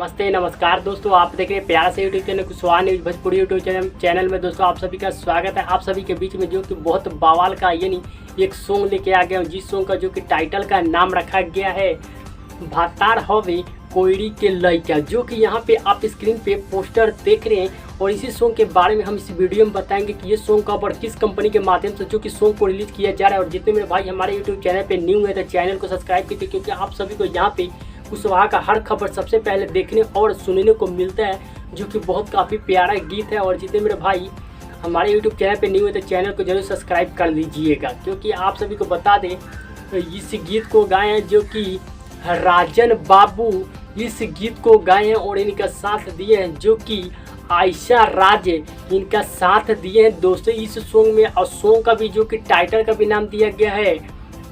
नमस्ते नमस्कार दोस्तों, आप देख रहे हैं प्यारा से YouTube channel Kushwaha news Bhojpuri YouTube channel में। दोस्तों आप सभी का स्वागत है। आप सभी के बीच में जो कि बहुत बवाल का यानी एक सॉन्ग लेके आ गया हूँ, जिस सॉन्ग का जो कि टाइटल का नाम रखा गया है भातार हवे कोयरी के लइका, जो कि यहाँ पे आप स्क्रीन पे पोस्टर देख रहे हैं। और इसी सॉन्ग के बारे में हम इस वीडियो में बताएंगे कि ये सॉन्ग कब और किस कंपनी के माध्यम से जो कि सॉन्ग को रिलीज किया जा रहा है। और जितने मेरे भाई हमारे यूट्यूब चैनल पे न्यू है तो चैनल को सब्सक्राइब कीजिए, क्योंकि आप सभी को यहाँ पे कुशवाहा का हर खबर सबसे पहले देखने और सुनने को मिलता है, जो कि बहुत काफ़ी प्यारा गीत है। और जितने मेरे भाई हमारे यूट्यूब चैनल पे न्यू है तो चैनल को जरूर सब्सक्राइब कर लीजिएगा, क्योंकि आप सभी को बता दें इस गीत को गाए हैं जो कि राजन बाबू इस गीत को गाए हैं और इनका साथ दिए हैं जो कि आयशा राज इनका साथ दिए हैं दोस्तों इस सॉन्ग में। और सॉन्ग का भी जो कि टाइटल का भी नाम दिया गया है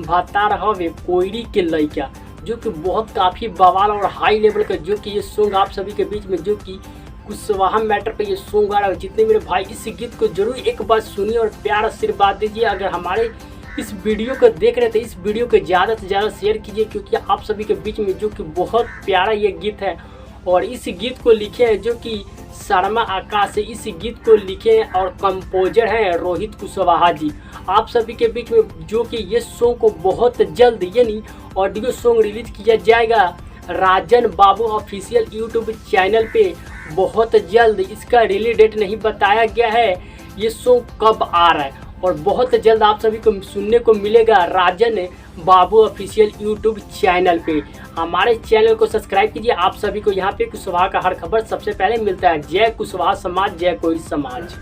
भातार हवे कोयरी के लइका, जो कि बहुत काफ़ी बवाल और हाई लेवल का जो कि ये सॉन्ग आप सभी के बीच में जो कि कुशवाहा मैटर पे ये सॉन्ग आ रहा है। जितने मेरे भाई इस गीत को जरूर एक बार सुनिए और प्यार आशीर्वाद दीजिए। अगर हमारे इस वीडियो को देख रहे थे इस वीडियो को ज़्यादा से ज़्यादा शेयर कीजिए, क्योंकि आप सभी के बीच में जो कि बहुत प्यारा ये गीत है। और इस गीत को लिखे हैं जो कि शर्मा आकाश से इस गीत को लिखे हैं और कंपोजर हैं रोहित कुशवाहा जी। आप सभी के बीच में जो कि ये सॉन्ग को बहुत जल्द यानी ऑडियो सॉन्ग रिलीज किया जाएगा राजन बाबू ऑफिशियल यूट्यूब चैनल पे बहुत जल्द। इसका रिलीज डेट नहीं बताया गया है, ये सॉन्ग कब आ रहा है, और बहुत जल्द आप सभी को सुनने को मिलेगा राजन बाबू ऑफिशियल यूट्यूब चैनल पे। हमारे चैनल को सब्सक्राइब कीजिए। आप सभी को यहाँ पे कुशवाहा का हर खबर सबसे पहले मिलता है। जय कुशवाहा समाज, जय कोयरी समाज।